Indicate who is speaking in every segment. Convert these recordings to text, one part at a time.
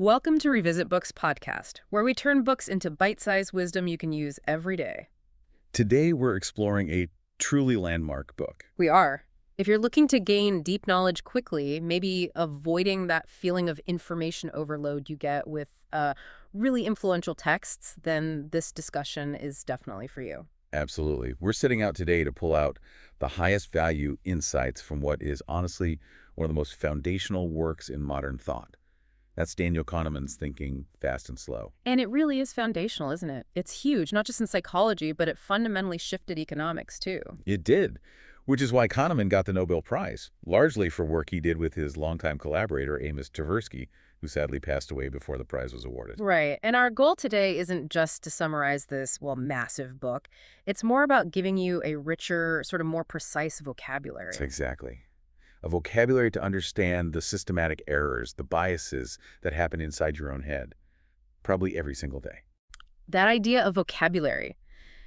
Speaker 1: Welcome to Revisit Books podcast, where we turn books into bite-sized wisdom you can use every day.
Speaker 2: Today, we're exploring a truly landmark book.
Speaker 1: We are. If you're looking to gain deep knowledge quickly, maybe avoiding that feeling of information overload you get with really influential texts, then this discussion is definitely for you.
Speaker 2: Absolutely. We're setting out today to pull out the highest value insights from what is honestly one of the most foundational works in modern thought. That's Daniel Kahneman's Thinking Fast and Slow.
Speaker 1: And it really is foundational, isn't it? It's huge, not just in psychology, but it fundamentally shifted economics, too.
Speaker 2: It did, which is why Kahneman got the Nobel Prize, largely for work he did with his longtime collaborator, Amos Tversky, who sadly passed away before the prize was awarded.
Speaker 1: Right. And our goal today isn't just to summarize this, massive book. It's more about giving you a richer, sort of more precise vocabulary.
Speaker 2: Exactly. A vocabulary to understand the systematic errors, the biases that happen inside your own head, probably every single day.
Speaker 1: That idea of vocabulary,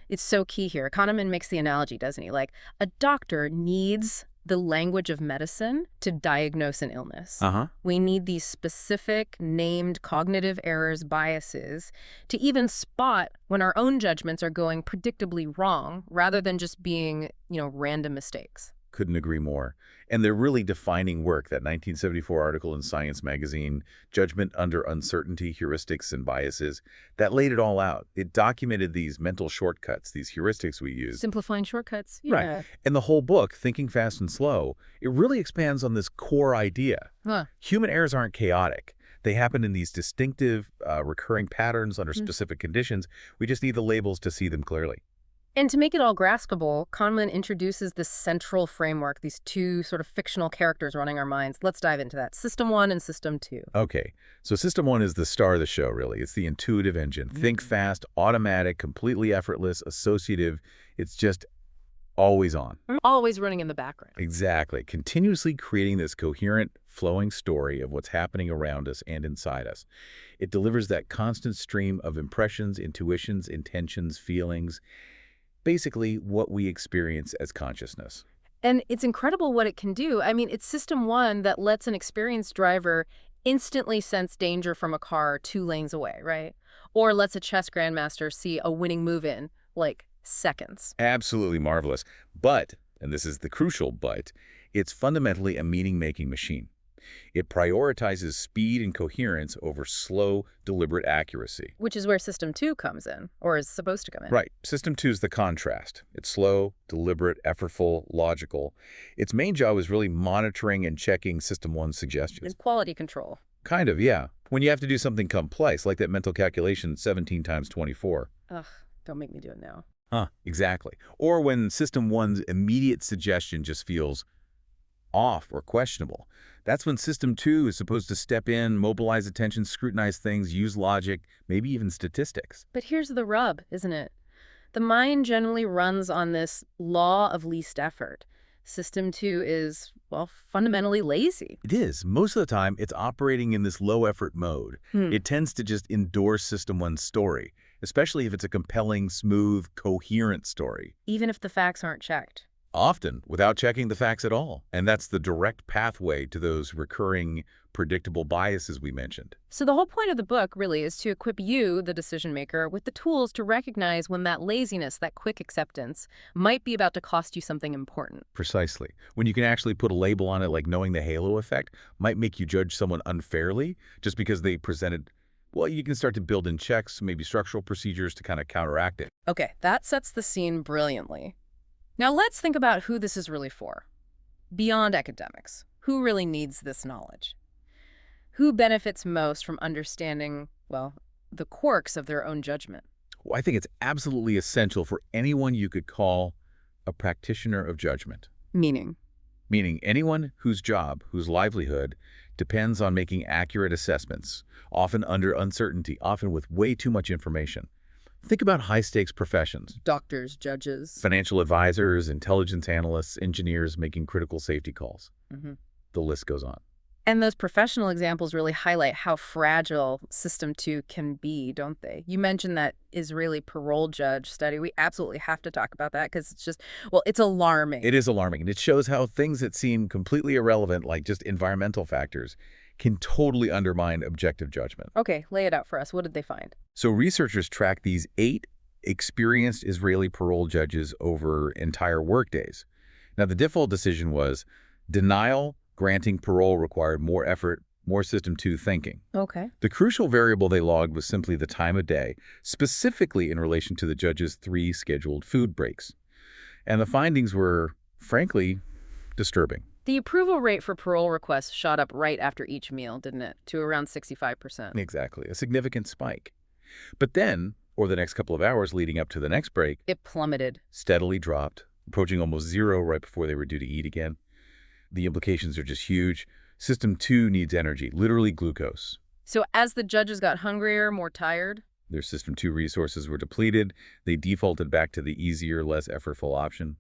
Speaker 1: it's so key here. Kahneman makes the analogy, doesn't he? Like, a doctor needs the language of medicine to diagnose an illness. We need these specific, named cognitive errors, biases, to even spot when our own judgments are going predictably wrong, rather than just being, random mistakes.
Speaker 2: Couldn't agree more. And they're really defining work, that 1974 article in Science magazine, Judgment Under Uncertainty, Heuristics and Biases, that laid it all out. It documented these mental shortcuts, these heuristics we use.
Speaker 1: Simplifying shortcuts. Yeah.
Speaker 2: Right. And the whole book, Thinking Fast and Slow, it really expands on this core idea. Human errors aren't chaotic. They happen in these distinctive, recurring patterns under specific conditions. We just need the labels to see them clearly.
Speaker 1: And to make it all graspable, Kahneman introduces this central framework, these two sort of fictional characters running our minds. Let's dive into that. System 1 and System 2.
Speaker 2: Okay, so System 1 is the star of the show, really. It's the intuitive engine. Think fast, automatic, completely effortless, associative. It's just always on.
Speaker 1: Always running in the background.
Speaker 2: Exactly. Continuously creating this coherent, flowing story of what's happening around us and inside us. It delivers that constant stream of impressions, intuitions, intentions, feelings, basically what we experience as consciousness.
Speaker 1: And it's incredible what it can do. I mean, it's System 1 that lets an experienced driver instantly sense danger from a car 2 lanes away, right? Or lets a chess grandmaster see a winning move in, seconds.
Speaker 2: Absolutely marvelous. But, and this is the crucial but, it's fundamentally a meaning-making machine. It prioritizes speed and coherence over slow, deliberate accuracy.
Speaker 1: Which is where System 2 comes in, or is supposed to come in.
Speaker 2: Right. System 2 is the contrast. It's slow, deliberate, effortful, logical. Its main job is really monitoring and checking System 1's suggestions.
Speaker 1: It's quality control.
Speaker 2: Kind of, yeah. When you have to do something complex, like that mental calculation 17 times 24.
Speaker 1: Ugh, don't make me do it now.
Speaker 2: Exactly. Or when System 1's immediate suggestion just feels off or questionable. That's when System 2 is supposed to step in, mobilize attention, scrutinize things, use logic, maybe even statistics.
Speaker 1: But here's the rub, isn't it? The mind generally runs on this law of least effort. System 2 is, fundamentally lazy.
Speaker 2: It is. Most of the time, it's operating in this low-effort mode. It tends to just endorse System 1's story, especially if it's a compelling, smooth, coherent story.
Speaker 1: Even if the facts aren't checked.
Speaker 2: Often, without checking the facts at all. And that's the direct pathway to those recurring, predictable biases we mentioned.
Speaker 1: So the whole point of the book, really, is to equip you, the decision maker, with the tools to recognize when that laziness, that quick acceptance, might be about to cost you something important.
Speaker 2: Precisely. When you can actually put a label on it, like knowing the halo effect, might make you judge someone unfairly just because they presented. Well, you can start to build in checks, maybe structural procedures to kind of counteract it.
Speaker 1: Okay, that sets the scene brilliantly. Now let's think about who this is really for. Beyond academics, who really needs this knowledge? Who benefits most from understanding, the quirks of their own judgment?
Speaker 2: Well, I think it's absolutely essential for anyone you could call a practitioner of judgment.
Speaker 1: Meaning?
Speaker 2: Meaning anyone whose job, whose livelihood, depends on making accurate assessments, often under uncertainty, often with way too much information. Think about high-stakes professions.
Speaker 1: Doctors, judges.
Speaker 2: Financial advisors, intelligence analysts, engineers making critical safety calls. The list goes on.
Speaker 1: And those professional examples really highlight how fragile System 2 can be, don't they? You mentioned that Israeli parole judge study. We absolutely have to talk about that because it's just, it's alarming.
Speaker 2: It is alarming. And it shows how things that seem completely irrelevant, like just environmental factors, can totally undermine objective judgment.
Speaker 1: Okay, lay it out for us. What did they find?
Speaker 2: So researchers tracked these 8 experienced Israeli parole judges over entire workdays. Now, the default decision was denial, granting parole required more effort, more System 2 thinking.
Speaker 1: Okay.
Speaker 2: The crucial variable they logged was simply the time of day, specifically in relation to the judges' 3 scheduled food breaks. And the findings were, frankly, disturbing.
Speaker 1: The approval rate for parole requests shot up right after each meal, didn't it? To around 65%.
Speaker 2: Exactly, a significant spike. But then, or the next couple of hours leading up to the next break,
Speaker 1: It plummeted.
Speaker 2: steadily dropped, approaching almost 0 right before they were due to eat again. The implications are just huge. System 2 needs energy, literally glucose.
Speaker 1: So as the judges got hungrier, more tired?
Speaker 2: Their System 2 resources were depleted. They defaulted back to the easier, less effortful option.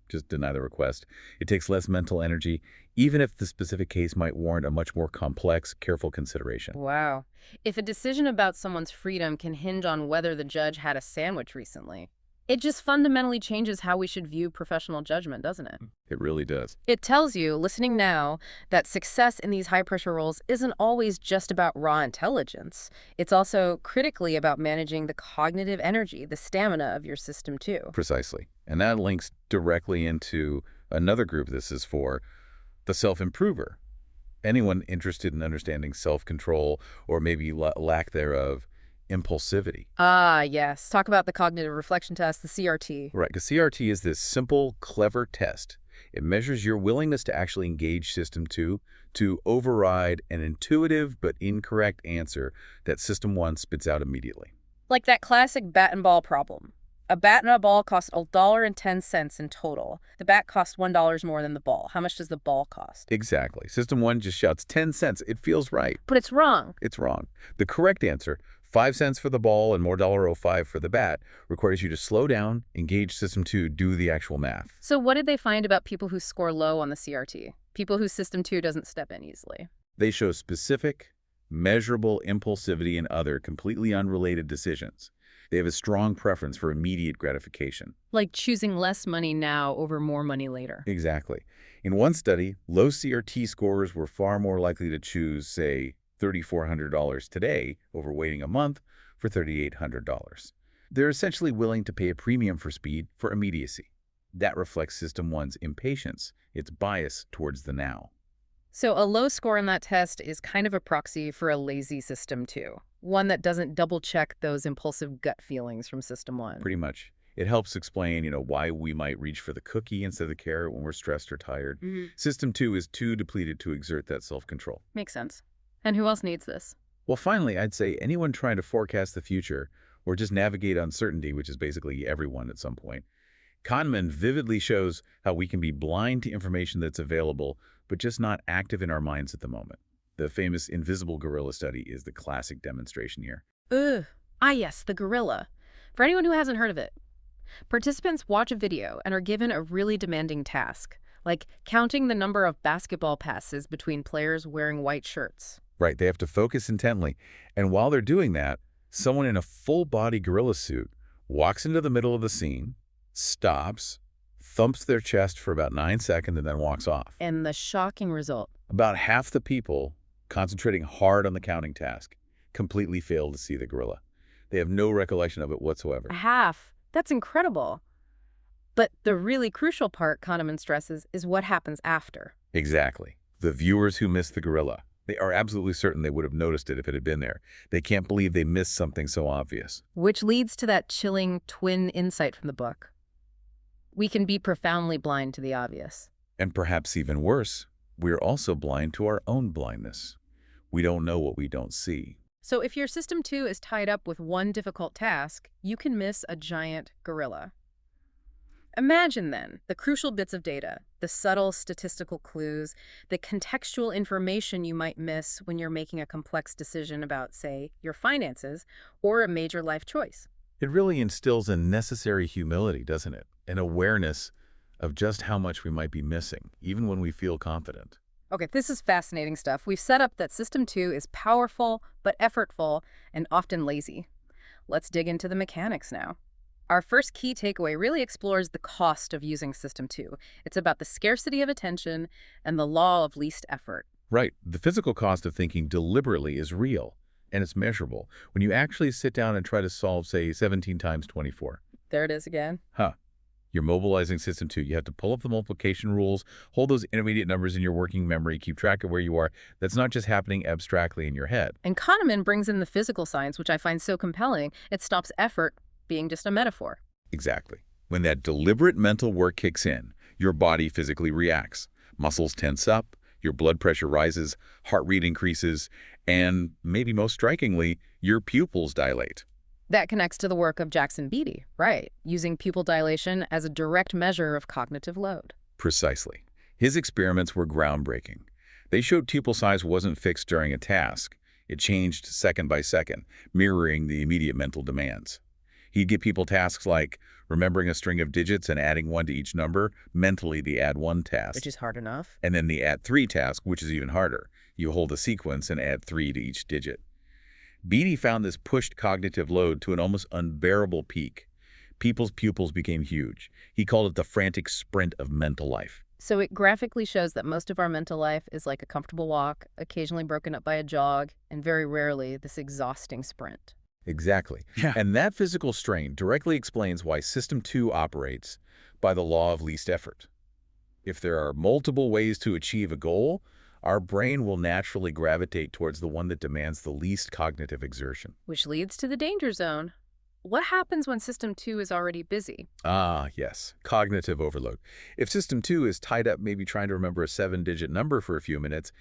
Speaker 2: Just deny the request. It takes less mental energy, even if the specific case might warrant a much more complex, careful consideration.
Speaker 1: Wow. If a decision about someone's freedom can hinge on whether the judge had a sandwich recently, it just fundamentally changes how we should view professional judgment, doesn't it?
Speaker 2: It really does.
Speaker 1: It tells you, listening now, that success in these high-pressure roles isn't always just about raw intelligence. It's also critically about managing the cognitive energy, the stamina of your system, too.
Speaker 2: Precisely. And that links directly into another group this is for, the self-improver. Anyone interested in understanding self-control or maybe lack thereof, impulsivity.
Speaker 1: Ah, yes. Talk about the cognitive reflection test, the CRT.
Speaker 2: Right, because CRT is this simple, clever test. It measures your willingness to actually engage System 2 to override an intuitive but incorrect answer that System 1 spits out immediately.
Speaker 1: Like that classic bat and ball problem. A bat and a ball cost $1.10 in total. The bat costs $1 more than the ball. How much does the ball cost?
Speaker 2: Exactly. System 1 just shouts 10 cents. It feels right.
Speaker 1: But it's wrong.
Speaker 2: It's wrong. The correct answer, 5 cents for the ball and more $1.05 for the bat, requires you to slow down, engage System 2, do the actual math.
Speaker 1: So what did they find about people who score low on the CRT? People whose System 2 doesn't step in easily?
Speaker 2: They show specific, measurable impulsivity in other, completely unrelated decisions. They have a strong preference for immediate gratification.
Speaker 1: Like choosing less money now over more money later.
Speaker 2: Exactly. In one study, low CRT scorers were far more likely to choose, say, $3,400 today over waiting a month for $3,800. They're essentially willing to pay a premium for speed, for immediacy. That reflects System 1's impatience, its bias towards the now.
Speaker 1: So a low score in that test is kind of a proxy for a lazy System 2, one that doesn't double-check those impulsive gut feelings from System 1.
Speaker 2: Pretty much. It helps explain, why we might reach for the cookie instead of the carrot when we're stressed or tired. System 2 is too depleted to exert that self-control.
Speaker 1: Makes sense. And who else needs this?
Speaker 2: Well, finally, I'd say anyone trying to forecast the future or just navigate uncertainty, which is basically everyone at some point. Kahneman vividly shows how we can be blind to information that's available, but just not active in our minds at the moment. The famous invisible gorilla study is the classic demonstration here.
Speaker 1: Ugh. Ah, yes, the gorilla. For anyone who hasn't heard of it, participants watch a video and are given a really demanding task, like counting the number of basketball passes between players wearing white shirts.
Speaker 2: Right, they have to focus intently. And while they're doing that, someone in a full-body gorilla suit walks into the middle of the scene, stops, thumps their chest for about 9 seconds, and then walks off.
Speaker 1: And the shocking result.
Speaker 2: About half the people concentrating hard on the counting task completely fail to see the gorilla. They have no recollection of it whatsoever.
Speaker 1: Half. That's incredible. But the really crucial part, Kahneman stresses, is what happens after.
Speaker 2: Exactly. The viewers who miss the gorilla. They are absolutely certain they would have noticed it if it had been there. They can't believe they missed something so obvious.
Speaker 1: Which leads to that chilling twin insight from the book. We can be profoundly blind to the obvious.
Speaker 2: And perhaps even worse, we're also blind to our own blindness. We don't know what we don't see.
Speaker 1: So if your System 2 is tied up with one difficult task, you can miss a giant gorilla. Imagine, then, the crucial bits of data, the subtle statistical clues, the contextual information you might miss when you're making a complex decision about, say, your finances or a major life choice.
Speaker 2: It really instills a necessary humility, doesn't it? An awareness of just how much we might be missing, even when we feel confident.
Speaker 1: Okay, this is fascinating stuff. We've set up that System 2 is powerful, but effortful, and often lazy. Let's dig into the mechanics now. Our first key takeaway really explores the cost of using System 2. It's about the scarcity of attention and the law of least effort.
Speaker 2: Right. The physical cost of thinking deliberately is real, and it's measurable. When you actually sit down and try to solve, say, 17 times 24.
Speaker 1: There it is again.
Speaker 2: Huh. You're mobilizing system 2. You have to pull up the multiplication rules, hold those intermediate numbers in your working memory, keep track of where you are. That's not just happening abstractly in your head.
Speaker 1: And Kahneman brings in the physical science, which I find so compelling. It stops effort being just a metaphor.
Speaker 2: Exactly. When that deliberate mental work kicks in, your body physically reacts. Muscles tense up, your blood pressure rises, heart rate increases, and maybe most strikingly, your pupils dilate.
Speaker 1: That connects to the work of Jackson Beatty, right, using pupil dilation as a direct measure of cognitive load.
Speaker 2: Precisely. His experiments were groundbreaking. They showed pupil size wasn't fixed during a task. It changed second by second, mirroring the immediate mental demands. He'd give people tasks like remembering a string of digits and adding 1 to each number. Mentally, the add 1 task.
Speaker 1: Which is hard enough.
Speaker 2: And then the add 3 task, which is even harder. You hold a sequence and add 3 to each digit. Beatty found this pushed cognitive load to an almost unbearable peak. People's pupils became huge. He called it the frantic sprint of mental life.
Speaker 1: So it graphically shows that most of our mental life is like a comfortable walk, occasionally broken up by a jog, and very rarely this exhausting sprint.
Speaker 2: Exactly. Yeah. And that physical strain directly explains why System 2 operates by the law of least effort. If there are multiple ways to achieve a goal, our brain will naturally gravitate towards the one that demands the least cognitive exertion.
Speaker 1: Which leads to the danger zone. What happens when System 2 is already busy?
Speaker 2: Ah, yes, cognitive overload. If System 2 is tied up maybe trying to remember a 7-digit number for a few minutes,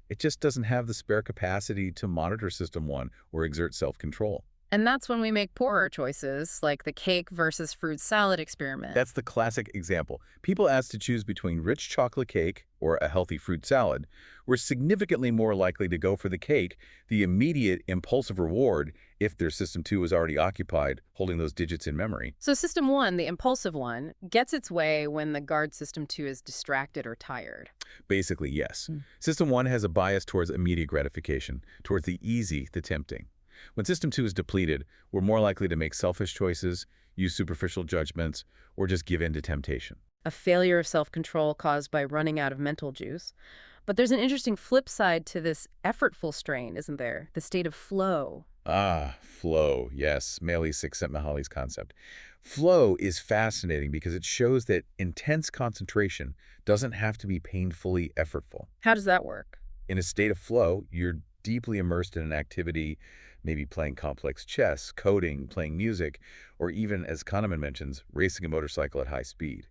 Speaker 2: it just doesn't have the spare capacity to monitor System 1 or exert self-control.
Speaker 1: And that's when we make poorer choices, like the cake versus fruit salad experiment.
Speaker 2: That's the classic example. People asked to choose between rich chocolate cake or a healthy fruit salad were significantly more likely to go for the cake, the immediate impulsive reward, if their System 2 was already occupied holding those digits in memory.
Speaker 1: So System 1, the impulsive one, gets its way when the guard System 2 is distracted or tired.
Speaker 2: Basically, yes. System 1 has a bias towards immediate gratification, towards the easy, the tempting. When System 2 is depleted, we're more likely to make selfish choices, use superficial judgments, or just give in to temptation.
Speaker 1: A failure of self-control caused by running out of mental juice. But there's an interesting flip side to this effortful strain, isn't there? The state of flow.
Speaker 2: Ah, flow. Yes, Csikszentmihalyi's concept. Flow is fascinating because it shows that intense concentration doesn't have to be painfully effortful.
Speaker 1: How does that work?
Speaker 2: In a state of flow, you're deeply immersed in an activity, maybe playing complex chess, coding, playing music, or even, as Kahneman mentions, racing a motorcycle at high speed.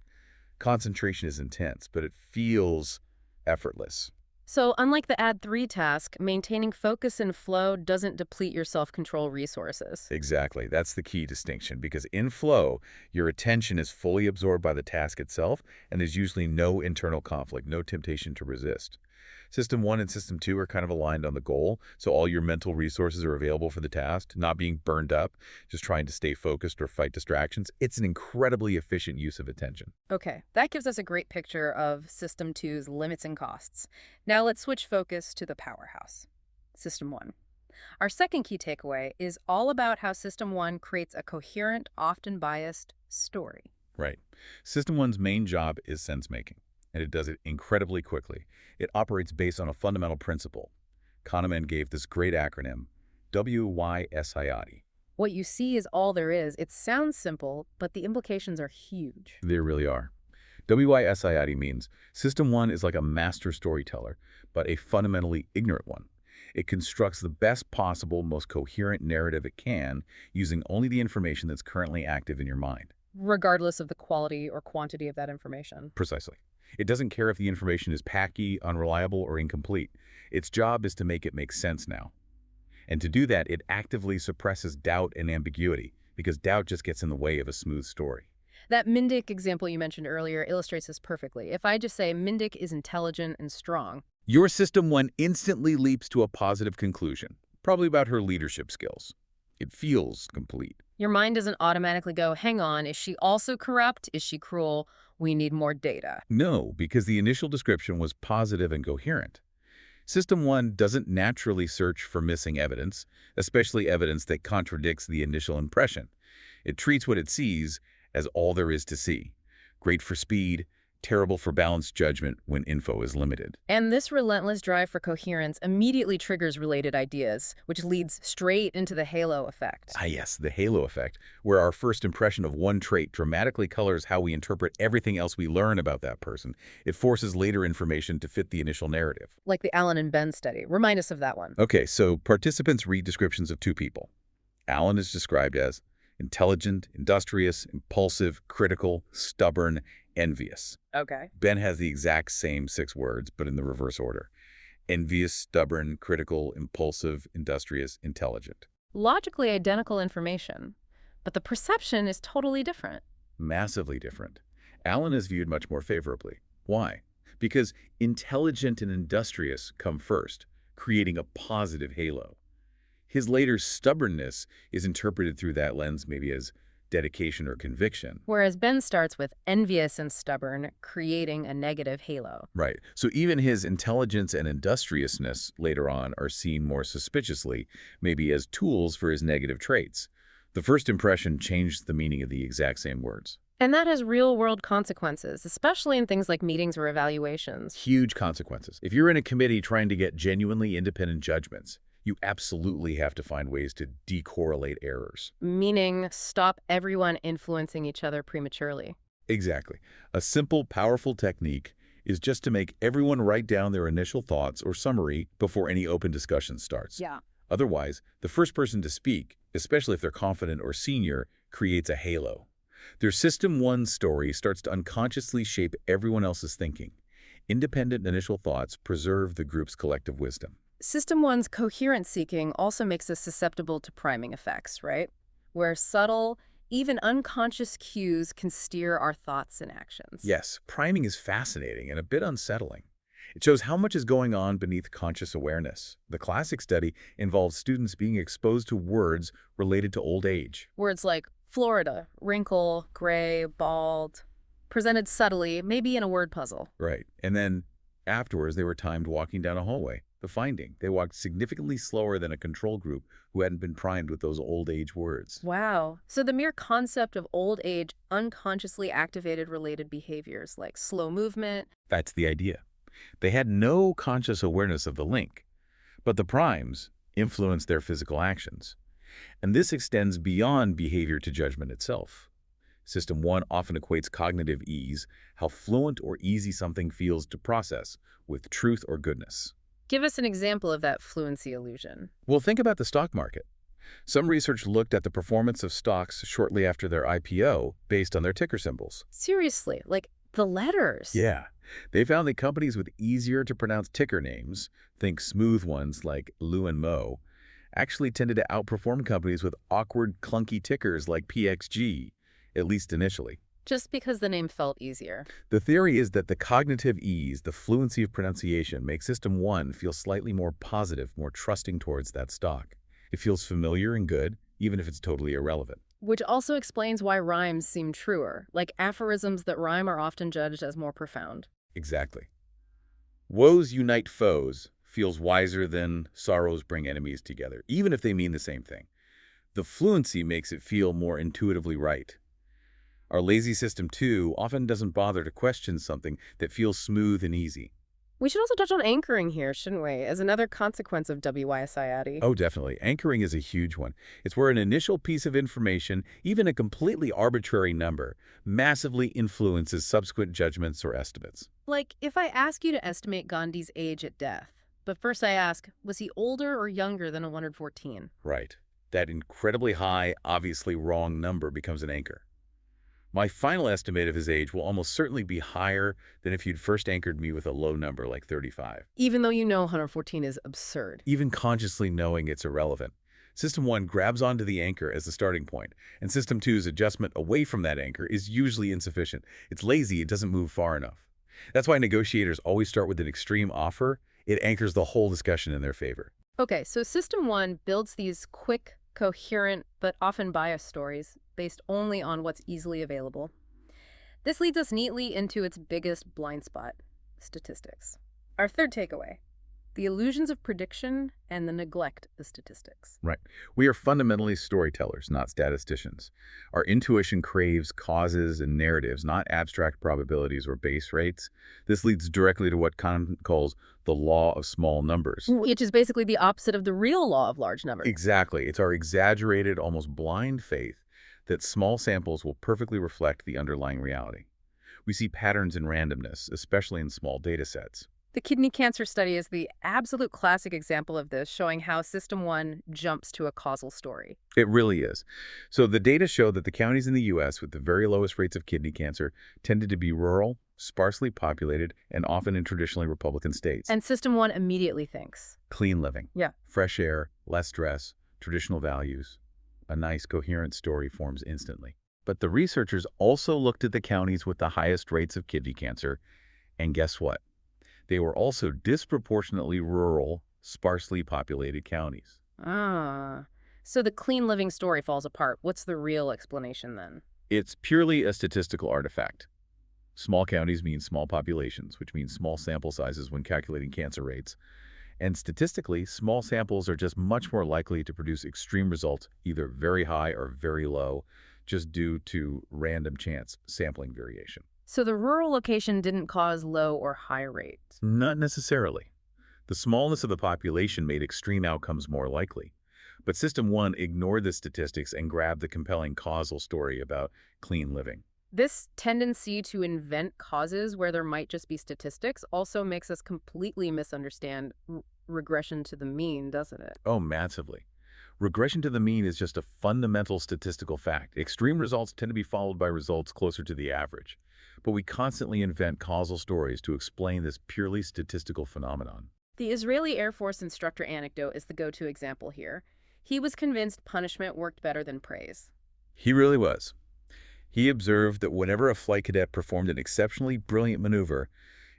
Speaker 2: Concentration is intense, but it feels effortless.
Speaker 1: So unlike the add 3 task, maintaining focus and flow doesn't deplete your self-control resources.
Speaker 2: Exactly. That's the key distinction, because in flow, your attention is fully absorbed by the task itself, and there's usually no internal conflict, no temptation to resist. System 1 and System 2 are kind of aligned on the goal, so all your mental resources are available for the task, not being burned up, just trying to stay focused or fight distractions. It's an incredibly efficient use of attention.
Speaker 1: Okay, that gives us a great picture of System 2's limits and costs. Now let's switch focus to the powerhouse, System 1. Our second key takeaway is all about how System 1 creates a coherent, often biased story.
Speaker 2: Right. System 1's main job is sense-making, and it does it incredibly quickly. It operates based on a fundamental principle. Kahneman gave this great acronym, WYSIAD.
Speaker 1: What you see is all there is. It sounds simple, but the implications are huge.
Speaker 2: They really are. WYSIAD means System 1 is like a master storyteller, but a fundamentally ignorant one. It constructs the best possible, most coherent narrative it can, using only the information that's currently active in your mind.
Speaker 1: Regardless of the quality or quantity of that information.
Speaker 2: Precisely. It doesn't care if the information is patchy, unreliable, or incomplete. Its job is to make it make sense now. And to do that, it actively suppresses doubt and ambiguity, because doubt just gets in the way of a smooth story.
Speaker 1: That Mindic example you mentioned earlier illustrates this perfectly. If I just say Mindic is intelligent and strong,
Speaker 2: your System 1 instantly leaps to a positive conclusion, probably about her leadership skills. It feels complete.
Speaker 1: Your mind doesn't automatically go, hang on, is she also corrupt? Is she cruel? We need more data.
Speaker 2: No, because the initial description was positive and coherent. System 1 doesn't naturally search for missing evidence, especially evidence that contradicts the initial impression. It treats what it sees as all there is to see. Great for speed, terrible for balanced judgment when info is limited.
Speaker 1: And this relentless drive for coherence immediately triggers related ideas, which leads straight into the halo effect.
Speaker 2: Ah, yes, the halo effect, where our first impression of one trait dramatically colors how we interpret everything else we learn about that person. It forces later information to fit the initial narrative.
Speaker 1: Like the Allen and Ben study. Remind us of that one.
Speaker 2: Okay, so participants read descriptions of two people. Allen is described as intelligent, industrious, impulsive, critical, stubborn, envious.
Speaker 1: Okay.
Speaker 2: Ben has the exact same 6 words, but in the reverse order. Envious, stubborn, critical, impulsive, industrious, intelligent.
Speaker 1: Logically identical information, but the perception is totally different.
Speaker 2: Massively different. Allen is viewed much more favorably. Why? Because intelligent and industrious come first, creating a positive halo. His later stubbornness is interpreted through that lens maybe as dedication or conviction.
Speaker 1: Whereas Ben starts with envious and stubborn, creating a negative halo.
Speaker 2: Right. So even his intelligence and industriousness later on are seen more suspiciously, maybe as tools for his negative traits. The first impression changed the meaning of the exact same words.
Speaker 1: And that has real-world consequences, especially in things like meetings or evaluations.
Speaker 2: Huge consequences. If you're in a committee trying to get genuinely independent judgments, you absolutely have to find ways to decorrelate errors.
Speaker 1: Meaning, stop everyone influencing each other prematurely.
Speaker 2: Exactly. A simple, powerful technique is just to make everyone write down their initial thoughts or summary before any open discussion starts.
Speaker 1: Yeah.
Speaker 2: Otherwise, the first person to speak, especially if they're confident or senior, creates a halo. Their System 1 story starts to unconsciously shape everyone else's thinking. Independent initial thoughts preserve the group's collective wisdom.
Speaker 1: System 1's coherence seeking also makes us susceptible to priming effects, right? Where subtle, even unconscious cues can steer our thoughts and actions.
Speaker 2: Yes, priming is fascinating and a bit unsettling. It shows how much is going on beneath conscious awareness. The classic study involves students being exposed to words related to old age.
Speaker 1: Words like Florida, wrinkle, gray, bald, presented subtly, maybe in a word puzzle.
Speaker 2: Right. And then afterwards, they were timed walking down a hallway. The finding, they walked significantly slower than a control group who hadn't been primed with those old age words.
Speaker 1: Wow. So the mere concept of old age unconsciously activated related behaviors like slow movement.
Speaker 2: That's the idea. They had no conscious awareness of the link, but the primes influenced their physical actions. And this extends beyond behavior to judgment itself. System 1 often equates cognitive ease, how fluent or easy something feels to process, with truth or goodness.
Speaker 1: Give us an example of that fluency illusion.
Speaker 2: Well, think about the stock market. Some research looked at the performance of stocks shortly after their IPO based on their ticker symbols.
Speaker 1: Seriously, like the letters.
Speaker 2: Yeah. They found that companies with easier-to-pronounce ticker names, think smooth ones like Lou and Mo, actually tended to outperform companies with awkward, clunky tickers like PXG, at least initially.
Speaker 1: Just because the name felt easier.
Speaker 2: The theory is that the cognitive ease, the fluency of pronunciation, makes System 1 feel slightly more positive, more trusting towards that stock. It feels familiar and good, even if it's totally irrelevant.
Speaker 1: Which also explains why rhymes seem truer, like aphorisms that rhyme are often judged as more profound.
Speaker 2: Exactly. Woes unite foes feels wiser than sorrows bring enemies together, even if they mean the same thing. The fluency makes it feel more intuitively right. Our lazy System 2 often doesn't bother to question something that feels smooth and easy.
Speaker 1: We should also touch on anchoring here, shouldn't we, as another consequence of WYSIAD.
Speaker 2: Oh, definitely. Anchoring is a huge one. It's where an initial piece of information, even a completely arbitrary number, massively influences subsequent judgments or estimates.
Speaker 1: Like, if I ask you to estimate Gandhi's age at death, but first I ask, was he older or younger than 114?
Speaker 2: Right. That incredibly high, obviously wrong number becomes an anchor. My final estimate of his age will almost certainly be higher than if you'd first anchored me with a low number like 35.
Speaker 1: Even though you know 114 is absurd.
Speaker 2: Even consciously knowing it's irrelevant. System 1 grabs onto the anchor as the starting point, and System 2's adjustment away from that anchor is usually insufficient. It's lazy, it doesn't move far enough. That's why negotiators always start with an extreme offer. It anchors the whole discussion in their favor.
Speaker 1: Okay, so System 1 builds these quick, coherent, but often biased stories based only on what's easily available. This leads us neatly into its biggest blind spot, statistics. Our third takeaway. The illusions of prediction and the neglect of statistics.
Speaker 2: Right. We are fundamentally storytellers, not statisticians. Our intuition craves causes and narratives, not abstract probabilities or base rates. This leads directly to what Kahneman calls the law of small numbers.
Speaker 1: Which is basically the opposite of the real law of large numbers.
Speaker 2: Exactly. It's our exaggerated, almost blind faith that small samples will perfectly reflect the underlying reality. We see patterns in randomness, especially in small data sets.
Speaker 1: The kidney cancer study is the absolute classic example of this, showing how System 1 jumps to a causal story.
Speaker 2: It really is. So the data show that the counties in the U.S. with the very lowest rates of kidney cancer tended to be rural, sparsely populated, and often in traditionally Republican states.
Speaker 1: And System 1 immediately thinks,
Speaker 2: clean living.
Speaker 1: yeah,
Speaker 2: Fresh air, less stress, traditional values. A nice, coherent story forms instantly. But the researchers also looked at the counties with the highest rates of kidney cancer, and guess what? They were also disproportionately rural, sparsely populated counties.
Speaker 1: So the clean living story falls apart. What's the real explanation then?
Speaker 2: It's purely a statistical artifact. Small counties mean small populations, which means small sample sizes when calculating cancer rates. And statistically, small samples are just much more likely to produce extreme results, either very high or very low, just due to random chance sampling variation.
Speaker 1: So the rural location didn't cause low or high rates?
Speaker 2: Not necessarily. The smallness of the population made extreme outcomes more likely. But System 1 ignored the statistics and grabbed the compelling causal story about clean living.
Speaker 1: This tendency to invent causes where there might just be statistics also makes us completely misunderstand regression to the mean, doesn't it?
Speaker 2: Oh, massively. Regression to the mean is just a fundamental statistical fact. Extreme results tend to be followed by results closer to the average. But we constantly invent causal stories to explain this purely statistical phenomenon.
Speaker 1: The Israeli Air Force instructor anecdote is the go-to example here. He was convinced punishment worked better than praise.
Speaker 2: He really was. He observed that whenever a flight cadet performed an exceptionally brilliant maneuver,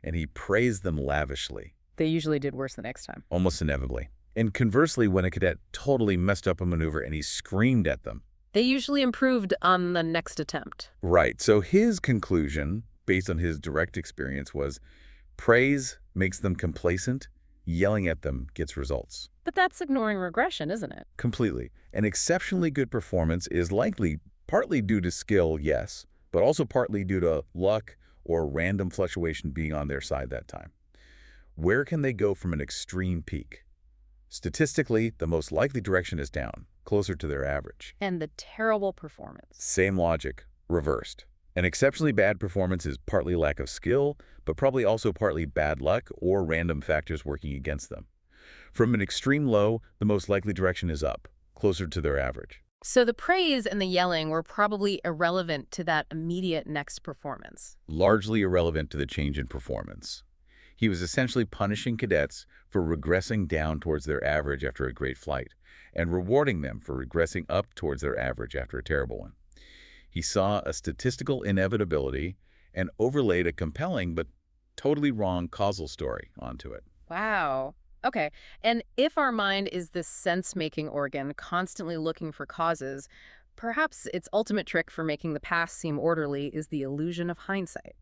Speaker 2: and he praised them lavishly,
Speaker 1: They usually did worse the next time.
Speaker 2: almost inevitably. And conversely, when a cadet totally messed up a maneuver and he screamed at them.
Speaker 1: They usually improved on the next attempt.
Speaker 2: Right. So his conclusion, based on his direct experience, was praise makes them complacent, yelling at them gets results.
Speaker 1: But that's ignoring regression, isn't it?
Speaker 2: Completely. An exceptionally good performance is likely partly due to skill, yes, but also partly due to luck or random fluctuation being on their side that time. Where can they go from an extreme peak? Statistically, the most likely direction is down, closer to their average.
Speaker 1: And the terrible performance.
Speaker 2: Same logic, reversed. An exceptionally bad performance is partly lack of skill, but probably also partly bad luck or random factors working against them. From an extreme low, the most likely direction is up, closer to their average.
Speaker 1: So the praise and the yelling were probably irrelevant to that immediate next performance.
Speaker 2: Largely irrelevant to the change in performance. He was essentially punishing cadets for regressing down towards their average after a great flight, and rewarding them for regressing up towards their average after a terrible one. He saw a statistical inevitability and overlaid a compelling but totally wrong causal story onto it.
Speaker 1: Wow. Okay. And if our mind is this sense-making organ constantly looking for causes, perhaps its ultimate trick for making the past seem orderly is the illusion of hindsight.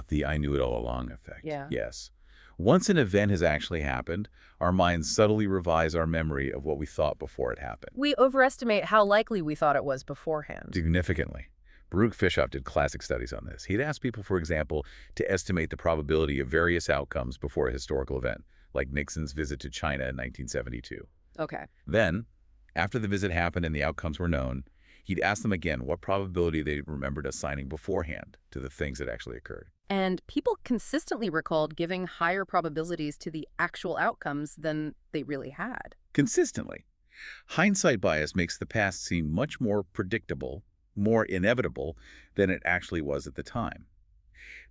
Speaker 2: The I knew it all along effect.
Speaker 1: Yeah.
Speaker 2: Yes. Once an event has actually happened, our minds subtly revise our memory of what we thought before it happened.
Speaker 1: We overestimate how likely we thought it was beforehand.
Speaker 2: Significantly. Baruch Fischoff did classic studies on this. He'd ask people, for example, to estimate the probability of various outcomes before a historical event, like Nixon's visit to China in 1972.
Speaker 1: Okay.
Speaker 2: Then, after the visit happened and the outcomes were known, he'd ask them again what probability they remembered assigning beforehand to the things that actually occurred.
Speaker 1: And people consistently recalled giving higher probabilities to the actual outcomes than they really had.
Speaker 2: Consistently. Hindsight bias makes the past seem much more predictable, more inevitable than it actually was at the time.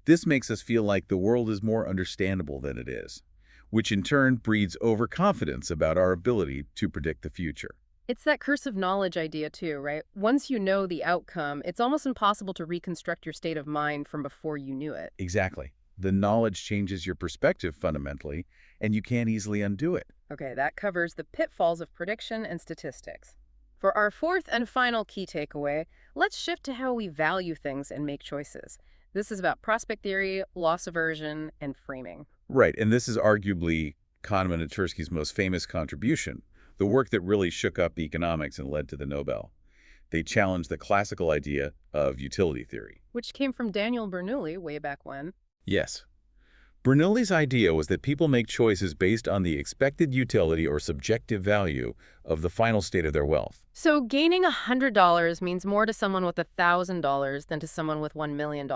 Speaker 2: This makes us feel like the world is more understandable than it is, which in turn breeds overconfidence about our ability to predict the future.
Speaker 1: It's that curse of knowledge idea too, right? Once you know the outcome, it's almost impossible to reconstruct your state of mind from before you knew it.
Speaker 2: Exactly. The knowledge changes your perspective fundamentally, and you can't easily undo it.
Speaker 1: Okay, that covers the pitfalls of prediction and statistics. For our fourth and final key takeaway, let's shift to how we value things and make choices. This is about prospect theory, loss aversion, and framing.
Speaker 2: Right, and this is arguably Kahneman and Tversky's most famous contribution, the work that really shook up economics and led to the Nobel. They challenged the classical idea of utility theory.
Speaker 1: Which came from Daniel Bernoulli way back when.
Speaker 2: Yes. Bernoulli's idea was that people make choices based on the expected utility or subjective value of the final state of their wealth.
Speaker 1: So gaining $100 means more to someone with $1,000 than to someone with $1 million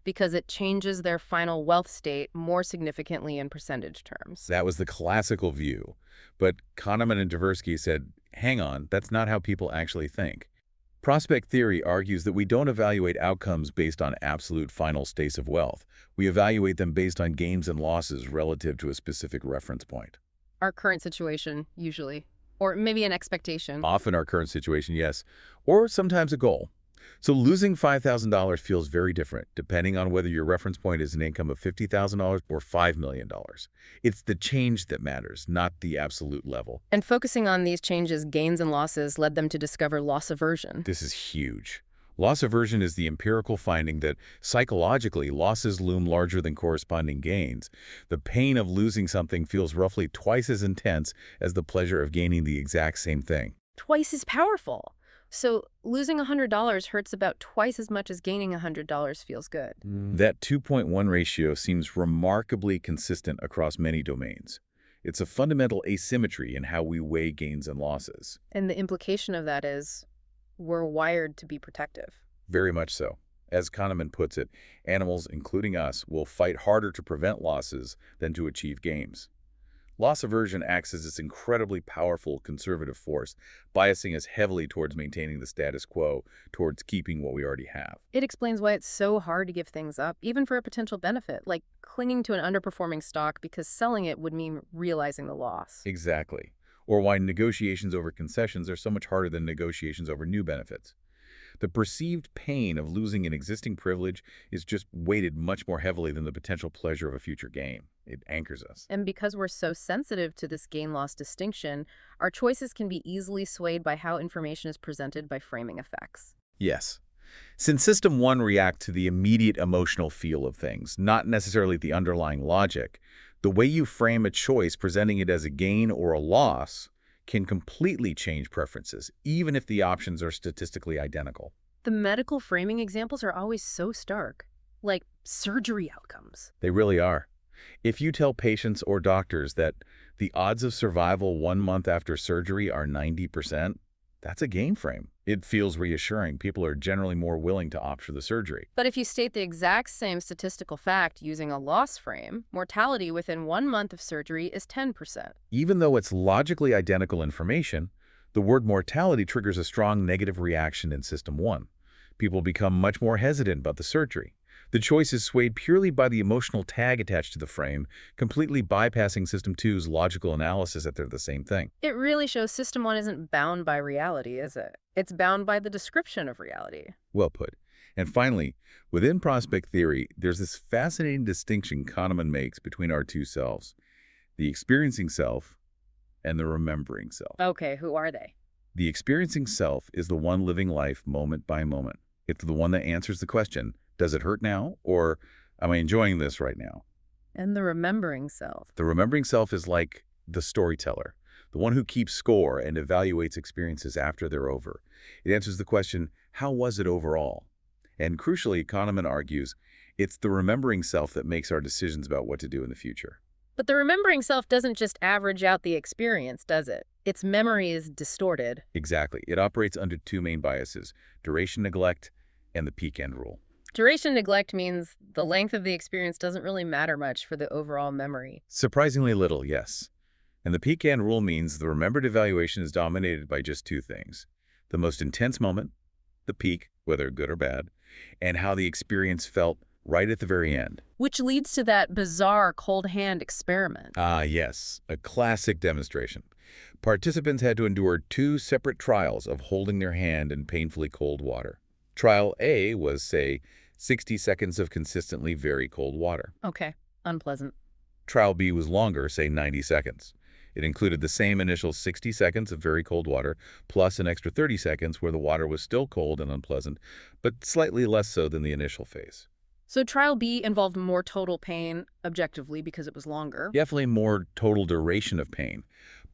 Speaker 1: because it changes their final wealth state more significantly in percentage terms.
Speaker 2: That was the classical view. But Kahneman and Tversky said, hang on, that's not how people actually think. Prospect theory argues that we don't evaluate outcomes based on absolute final states of wealth. We evaluate them based on gains and losses relative to a specific reference point.
Speaker 1: Our current situation, usually. Or maybe an expectation.
Speaker 2: Often our current situation, yes. Or sometimes a goal. So losing $5,000 feels very different, depending on whether your reference point is an income of $50,000 or $5 million. It's the change that matters, not the absolute level.
Speaker 1: And focusing on these changes, gains and losses, led them to discover loss aversion.
Speaker 2: This is huge. Loss aversion is the empirical finding that psychologically losses loom larger than corresponding gains. The pain of losing something feels roughly twice as intense as the pleasure of gaining the exact same thing.
Speaker 1: Twice as powerful. So losing $100 hurts about twice as much as gaining $100 feels good.
Speaker 2: That 2.1 ratio seems remarkably consistent across many domains. It's a fundamental asymmetry in how we weigh gains and losses.
Speaker 1: And the implication of that is we're wired to be protective.
Speaker 2: Very much so. As Kahneman puts it, animals, including us, will fight harder to prevent losses than to achieve gains. Loss aversion acts as this incredibly powerful conservative force, biasing us heavily towards maintaining the status quo, towards keeping what we already have.
Speaker 1: It explains why it's so hard to give things up, even for a potential benefit, like clinging to an underperforming stock because selling it would mean realizing the loss.
Speaker 2: Exactly. Or why negotiations over concessions are so much harder than negotiations over new benefits. The perceived pain of losing an existing privilege is just weighted much more heavily than the potential pleasure of a future gain. It anchors us.
Speaker 1: And because we're so sensitive to this gain-loss distinction, our choices can be easily swayed by how information is presented by framing effects.
Speaker 2: Yes. Since System 1 reacts to the immediate emotional feel of things, not necessarily the underlying logic, the way you frame a choice, presenting it as a gain or a loss, can completely change preferences, even if the options are statistically identical.
Speaker 1: The medical framing examples are always so stark, like surgery outcomes.
Speaker 2: They really are. If you tell patients or doctors that the odds of survival 1 month after surgery are 90%, that's a gain frame. It feels reassuring. People are generally more willing to opt for the surgery.
Speaker 1: But if you state the exact same statistical fact using a loss frame, mortality within 1 month of surgery is 10%.
Speaker 2: Even though it's logically identical information, the word mortality triggers a strong negative reaction in System 1. People become much more hesitant about the surgery. The choice is swayed purely by the emotional tag attached to the frame, completely bypassing System 2's logical analysis that they're the same thing.
Speaker 1: It really shows System 1 isn't bound by reality, is it? It's bound by the description of reality.
Speaker 2: Well put. And finally, within prospect theory, there's this fascinating distinction Kahneman makes between our two selves, the experiencing self and the remembering self.
Speaker 1: Okay, who are they?
Speaker 2: The experiencing self is the one living life moment by moment. It's the one that answers the question, does it hurt now, or am I enjoying this right now?
Speaker 1: And the remembering self.
Speaker 2: The remembering self is like the storyteller, the one who keeps score and evaluates experiences after they're over. It answers the question, how was it overall? And crucially, Kahneman argues, it's the remembering self that makes our decisions about what to do in the future.
Speaker 1: But the remembering self doesn't just average out the experience, does it? Its memory is distorted.
Speaker 2: Exactly. It operates under two main biases, duration neglect and the peak end rule.
Speaker 1: Duration neglect means the length of the experience doesn't really matter much for the overall memory.
Speaker 2: Surprisingly little, yes. And the peak end rule means the remembered evaluation is dominated by just two things. The most intense moment, the peak, whether good or bad, and how the experience felt right at the very end.
Speaker 1: Which leads to that bizarre cold hand experiment.
Speaker 2: Ah, yes, a classic demonstration. Participants had to endure 2 separate trials of holding their hand in painfully cold water. Trial A was, say, 60 seconds of consistently very cold water.
Speaker 1: Okay, unpleasant.
Speaker 2: Trial B was longer, say 90 seconds. It included the same initial 60 seconds of very cold water, plus an extra 30 seconds where the water was still cold and unpleasant, but slightly less so than the initial phase.
Speaker 1: So trial B involved more total pain objectively because it was longer.
Speaker 2: Definitely more total duration of pain,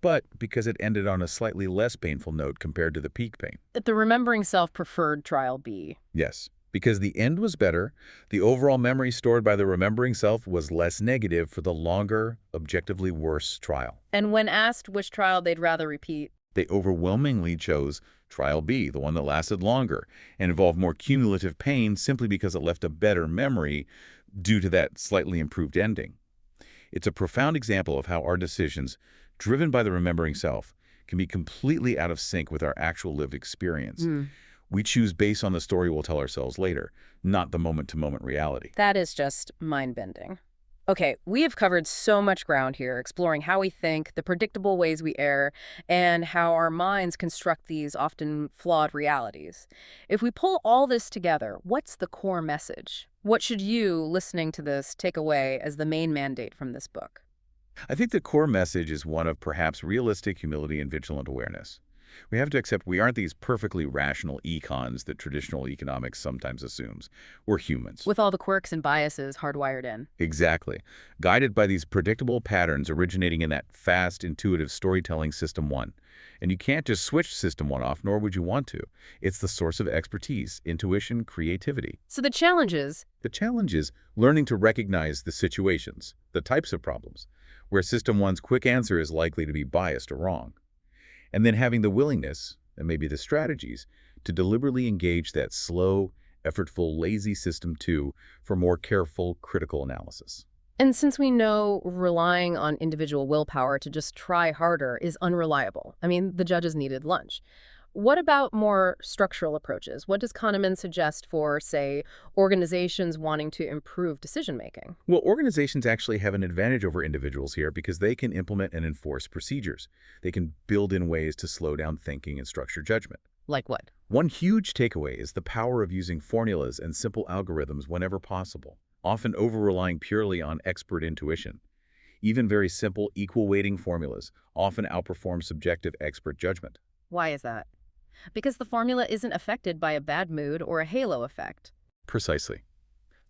Speaker 2: but because it ended on a slightly less painful note compared to the peak pain.
Speaker 1: The remembering self preferred trial B.
Speaker 2: Yes, because the end was better, the overall memory stored by the remembering self was less negative for the longer, objectively worse trial.
Speaker 1: And when asked which trial they'd rather repeat,
Speaker 2: They overwhelmingly chose trial B, the one that lasted longer, and involved more cumulative pain simply because it left a better memory due to that slightly improved ending. It's a profound example of how our decisions, driven by the remembering self, can be completely out of sync with our actual lived experience. We choose based on the story we'll tell ourselves later, not the moment-to-moment reality.
Speaker 1: that is just mind-bending. Okay, we have covered so much ground here, exploring how we think, the predictable ways we err, and how our minds construct these often flawed realities. If we pull all this together, what's the core message? What should you, listening to this, take away as the main mandate from this book?
Speaker 2: I think the core message is one of perhaps realistic humility and vigilant awareness. We have to accept we aren't these perfectly rational econs that traditional economics sometimes assumes. We're humans.
Speaker 1: With all the quirks and biases hardwired in.
Speaker 2: Exactly. Guided by these predictable patterns originating in that fast, intuitive storytelling System 1. And you can't just switch System 1 off, nor would you want to. It's the source of expertise, intuition, creativity.
Speaker 1: So the challenge is,
Speaker 2: The challenge is learning to recognize the situations, the types of problems, where System 1's quick answer is likely to be biased or wrong. And then having the willingness, and maybe the strategies, to deliberately engage that slow, effortful, lazy System 2 for more careful, critical analysis.
Speaker 1: and since we know relying on individual willpower to just try harder is unreliable, I mean, the judges needed lunch. What about more structural approaches? What does Kahneman suggest for, say, organizations wanting to improve decision-making?
Speaker 2: Well, organizations actually have an advantage over individuals here because they can implement and enforce procedures. They can build in ways to slow down thinking and structure judgment.
Speaker 1: Like what?
Speaker 2: One huge takeaway is the power of using formulas and simple algorithms whenever possible, often over-relying purely on expert intuition. Even very simple equal weighting formulas often outperform subjective expert judgment.
Speaker 1: Why is that? Because the formula isn't affected by a bad mood or a halo effect.
Speaker 2: Precisely.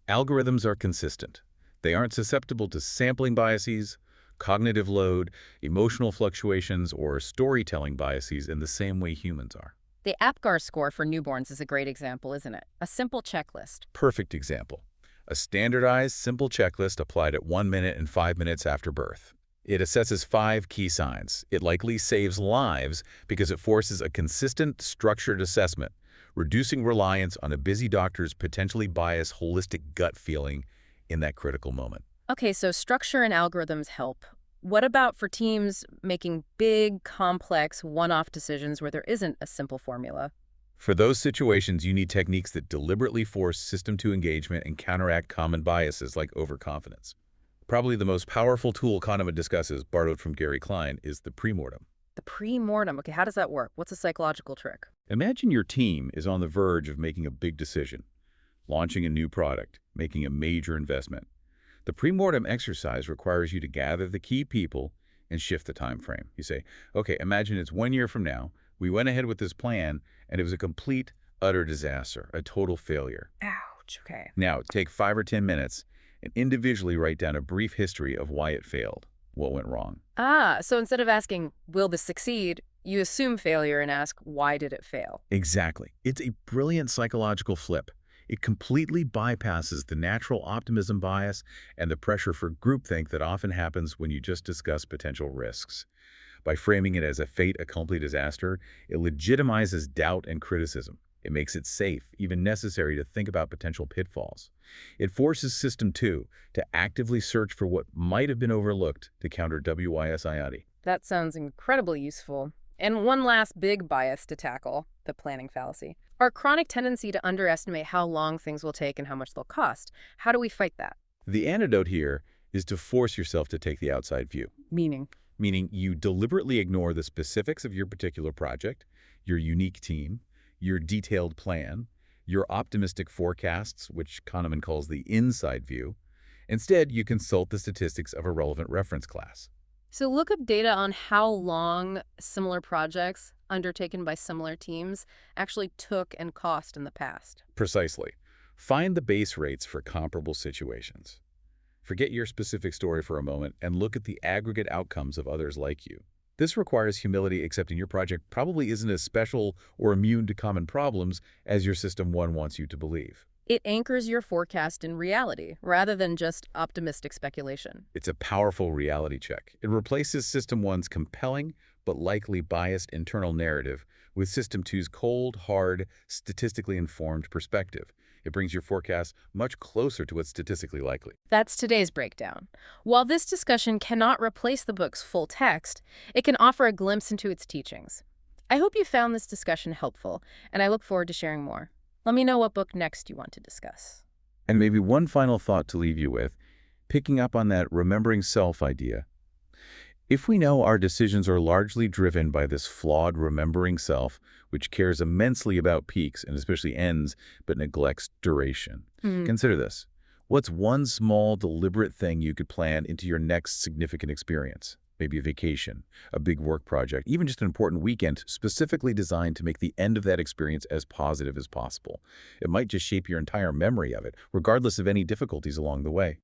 Speaker 2: Algorithms are consistent. They aren't susceptible to sampling biases, cognitive load, emotional fluctuations, or storytelling biases in the same way humans are.
Speaker 1: The APGAR score for newborns is a great example, isn't it? A simple checklist.
Speaker 2: Perfect example. A standardized, simple checklist applied at 1 minute and 5 minutes after birth. It assesses 5 key signs. It likely saves lives because it forces a consistent, structured assessment, reducing reliance on a busy doctor's potentially biased, holistic gut feeling in that critical moment.
Speaker 1: Okay, so structure and algorithms help. What about for teams making big, complex, one-off decisions where there isn't a simple formula?
Speaker 2: For those situations, you need techniques that deliberately force System 2 engagement and counteract common biases like overconfidence. Probably the most powerful tool Kahneman discusses, borrowed from Gary Klein, is the premortem.
Speaker 1: The pre-mortem. Okay, how does that work? What's a psychological trick?
Speaker 2: Imagine your team is on the verge of making a big decision, launching a new product, making a major investment. The premortem exercise requires you to gather the key people and shift the time frame. You say, okay, imagine it's 1 year from now. We went ahead with this plan, and it was a complete, utter disaster, a total failure.
Speaker 1: Ouch, okay.
Speaker 2: Now, take 5 or 10 minutes and individually write down a brief history of why it failed, what went wrong.
Speaker 1: So instead of asking, will this succeed, you assume failure and ask, why did it fail?
Speaker 2: Exactly. It's a brilliant psychological flip. It completely bypasses the natural optimism bias and the pressure for groupthink that often happens when you just discuss potential risks. By framing it as a fait accompli disaster, it legitimizes doubt and criticism. It makes it safe, even necessary, to think about potential pitfalls. It forces System 2 to actively search for what might have been overlooked to counter WISIOD.
Speaker 1: That sounds incredibly useful. And one last big bias to tackle, the planning fallacy. Our chronic tendency to underestimate how long things will take and how much they'll cost. How do we fight that?
Speaker 2: The antidote here is to force yourself to take the outside view.
Speaker 1: Meaning
Speaker 2: You deliberately ignore the specifics of your particular project, your unique team, your detailed plan, your optimistic forecasts, which Kahneman calls the inside view. Instead, you consult the statistics of a relevant reference class.
Speaker 1: So look up data on how long similar projects undertaken by similar teams actually took and cost in the past.
Speaker 2: Precisely. Find the base rates for comparable situations. Forget your specific story for a moment and look at the aggregate outcomes of others like you. This requires humility, accepting your project probably isn't as special or immune to common problems as your System 1 wants you to believe.
Speaker 1: It anchors your forecast in reality, rather than just optimistic speculation.
Speaker 2: It's a powerful reality check. It replaces System 1's compelling but likely biased internal narrative with System 2's cold, hard, statistically informed perspective. It brings your forecast much closer to what's statistically likely.
Speaker 1: That's today's breakdown. While this discussion cannot replace the book's full text, it can offer a glimpse into its teachings. I hope you found this discussion helpful, and I look forward to sharing more. Let me know what book next you want to discuss.
Speaker 2: And maybe one final thought to leave you with, picking up on that remembering self idea. If we know our decisions are largely driven by this flawed remembering self, which cares immensely about peaks and especially ends, but neglects duration, consider this. What's one small, deliberate thing you could plan into your next significant experience? Maybe a vacation, a big work project, even just an important weekend specifically designed to make the end of that experience as positive as possible. It might just shape your entire memory of it, regardless of any difficulties along the way.